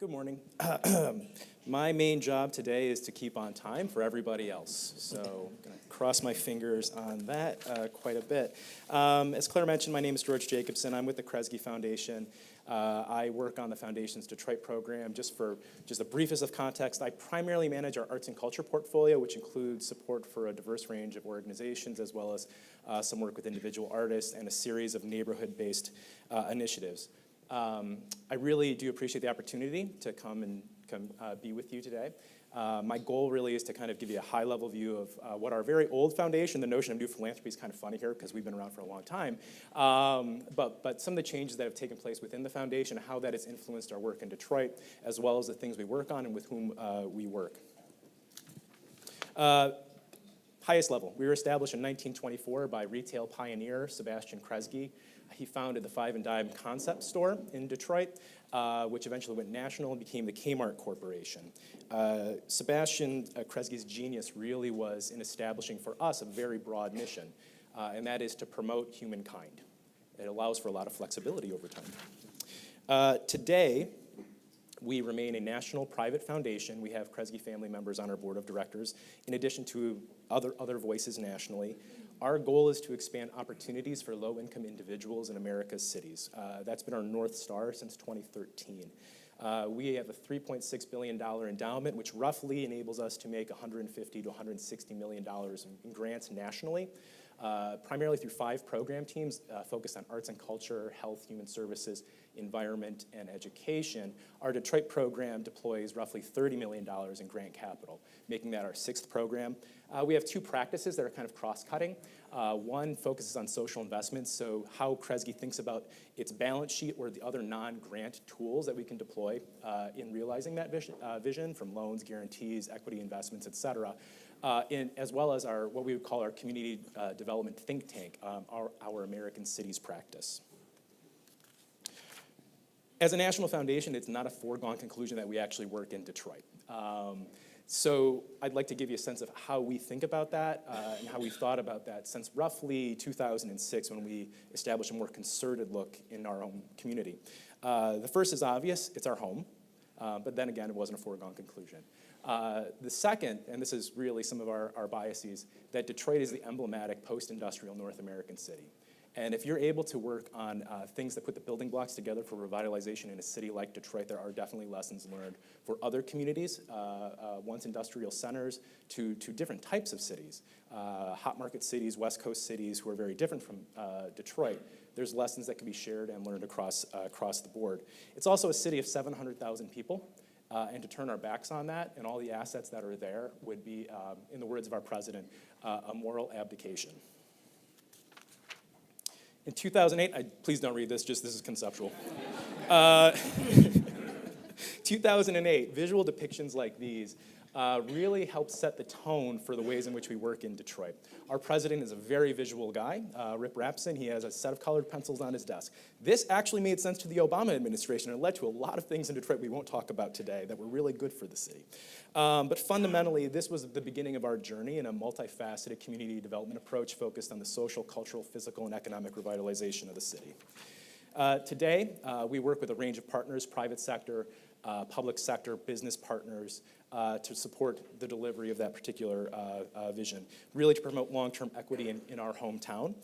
Good morning. My main job today is to keep on time for everybody else. So I'm going to cross my fingers on that quite a bit. As Claire mentioned, my name is George Jacobsen. I'm with the Kresge Foundation. I work on the Foundation's Detroit program. Just the briefest of context, I primarily manage our arts and culture portfolio, which includes support for a diverse range of organizations, as well as some work with individual artists and a series of neighborhood-based initiatives. I really do appreciate the opportunity to come be with you today. My goal really is to kind of give you a high-level view of what our very old foundation, the notion of new philanthropy is kind of funny here because we've been around for a long time, but some of the changes that have taken place within the foundation, how that has influenced our work in Detroit, as well as the things we work on and with whom we work. Highest level. We were established in 1924 by retail pioneer Sebastian Kresge. He founded the Five and Dime Concept Store in Detroit, which eventually went national and became the Kmart Corporation. Sebastian Kresge's genius really was in establishing for us a very broad mission, and that is to promote humankind. It allows for a lot of flexibility over time. Today, we remain a national private foundation. We have Kresge family members on our board of directors, in addition to other voices nationally. Our goal is to expand opportunities for low-income individuals in America's cities. That's been our North Star since 2013. We have a $3.6 billion endowment, which roughly enables us to make $150 to $160 million in grants nationally, primarily through 5 program teams focused on arts and culture, health, human services, environment, and education. Our Detroit program deploys roughly $30 million in grant capital, making that our 6th program. We have 2 practices that are kind of cross-cutting. One focuses on social investments, so how Kresge thinks about its balance sheet or the other non-grant tools that we can deploy in realizing that vision, from loans, guarantees, equity investments, et cetera. As well as what we would call our community development think tank, our American Cities practice. As a national foundation, it's not a foregone conclusion that we actually work in Detroit. So I'd like to give you a sense of how we think about that and how we've thought about that since roughly 2006, when we established a more concerted look in our own community. The first is obvious, it's our home, but then again, it wasn't a foregone conclusion. The second, and this is really some of our biases, that Detroit is the emblematic post-industrial North American city. And if you're able to work on things that put the building blocks together for revitalization in a city like Detroit, there are definitely lessons learned for other communities, once industrial centers, to different types of cities. Hot market cities, West Coast cities who are very different from Detroit. There's lessons that can be shared and learned across the board. It's also a city of 700,000 people. And to turn our backs on that and all the assets that are there would be, in the words of our president, a moral abdication. In 2008, please don't read this, this is conceptual. 2008, visual depictions like these really helped set the tone for the ways in which we work in Detroit. Our president is a very visual guy, Rip Rapson. He has a set of colored pencils on his desk. This actually made sense to the Obama administration and led to a lot of things in Detroit we won't talk about today that were really good for the city. But fundamentally, this was the beginning of our journey in a multifaceted community development approach focused on the social, cultural, physical, and economic revitalization of the city. Today, we work with a range of partners, private sector, public sector, business partners, to support the delivery of that particular vision, really to promote long-term equity in our hometown.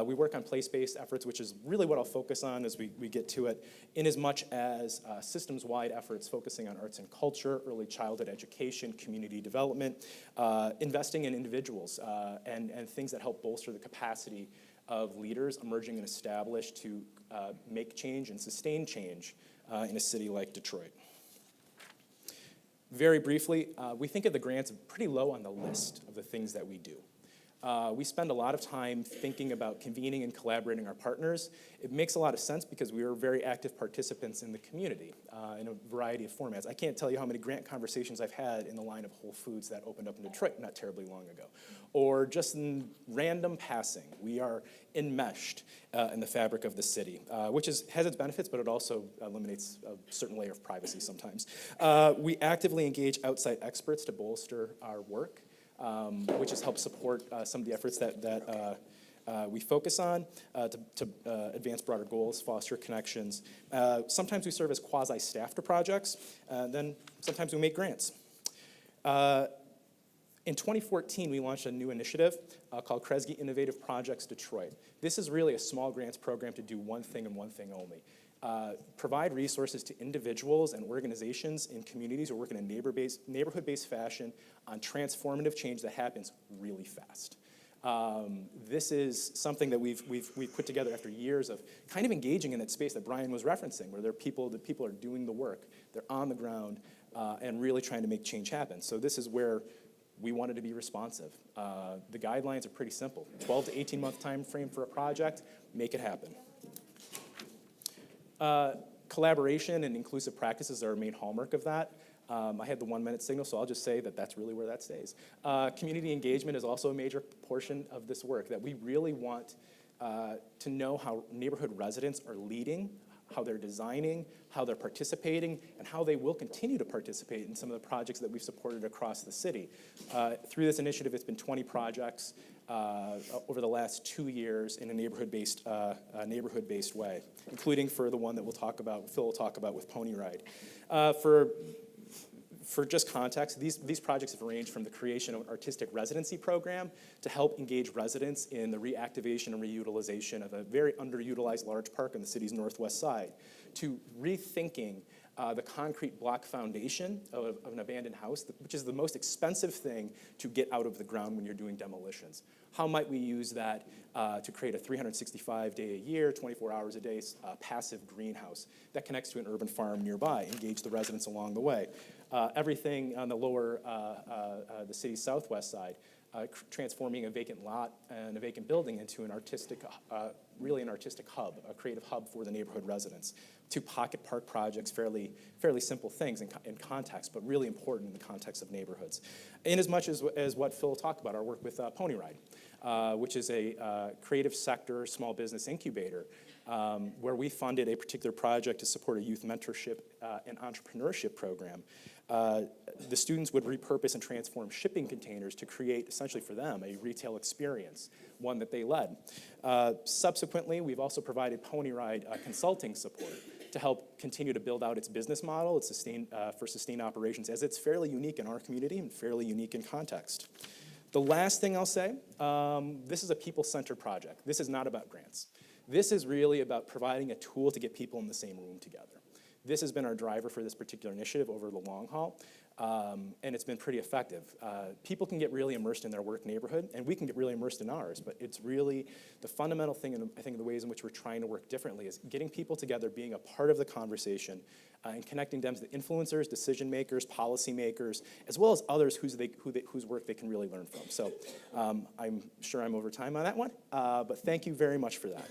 We work on place-based efforts, which is really what I'll focus on as we get to it, in as much as systems-wide efforts focusing on arts and culture, early childhood education, community development, investing in individuals, and things that help bolster the capacity of leaders emerging and established to make change and sustain change in a city like Detroit. Very briefly, we think of the grants pretty low on the list of the things that we do. We spend a lot of time thinking about convening and collaborating our partners. It makes a lot of sense because we are very active participants in the community in a variety of formats. I can't tell you how many grant conversations I've had in the line of Whole Foods that opened up in Detroit not terribly long ago. Or just in random passing. We are enmeshed in the fabric of the city, which has its benefits, but it also eliminates a certain layer of privacy sometimes. We actively engage outside experts to bolster our work, which has helped support some of the efforts that we focus on to advance broader goals, foster connections. Sometimes we serve as quasi-staff to projects, then sometimes we make grants. In 2014, we launched a new initiative called Kresge Innovative Projects Detroit. This is really a small grants program to do one thing and one thing only. Provide resources to individuals and organizations in communities who work in a neighborhood-based fashion on transformative change that happens really fast. This is something that we've put together after years of kind of engaging in that space that Brian was referencing, where the people are doing the work, they're on the ground, and really trying to make change happen. So this is where we wanted to be responsive. The guidelines are pretty simple. 12 to 18 month time frame for a project, make it happen. Collaboration and inclusive practices are a main hallmark of that. I had the 1 minute signal, so I'll just say that that's really where that stays. Community engagement is also a major portion of this work, that we really want to know how neighborhood residents are leading, how they're designing, how they're participating, and how they will continue to participate in some of the projects that we've supported across the city. Through this initiative, it's been 20 projects over the last 2 years in a neighborhood-based way, including for the one that Phil will talk about with Pony Ride. For just context, these projects have ranged from the creation of an artistic residency program to help engage residents in the reactivation and reutilization of a very underutilized large park on the city's northwest side, to rethinking the concrete block foundation of an abandoned house, which is the most expensive thing to get out of the ground when you're doing demolitions. How might we use that to create a 365-day a year, 24 hours a day passive greenhouse that connects to an urban farm nearby, engage the residents along the way. Everything on the lower, the city's southwest side, transforming a vacant lot and a vacant building into an artistic, really an artistic hub, a creative hub for the neighborhood residents. 2 pocket park projects, fairly simple things in context, but really important in the context of neighborhoods. In as much as what Phil talked about, our work with Pony Ride, which is a creative sector small business incubator, where we funded a particular project to support a youth mentorship and entrepreneurship program. The students would repurpose and transform shipping containers to create, essentially for them, a retail experience, one that they led. Subsequently, we've also provided Pony Ride consulting support to help continue to build out its business model, for sustained operations, as it's fairly unique in our community and fairly unique in context. The last thing I'll say, this is a people-centered project. This is not about grants. This is really about providing a tool to get people in the same room together. This has been our driver for this particular initiative over the long haul, and it's been pretty effective. People can get really immersed in their work neighborhood, and we can get really immersed in ours, but it's really the fundamental thing, and I think the ways in which we're trying to work differently is getting people together, being a part of the conversation, and connecting them to the influencers, decision makers, policy makers, as well as others whose work they can really learn from. So I'm sure I'm over time on that one, but thank you very much for that.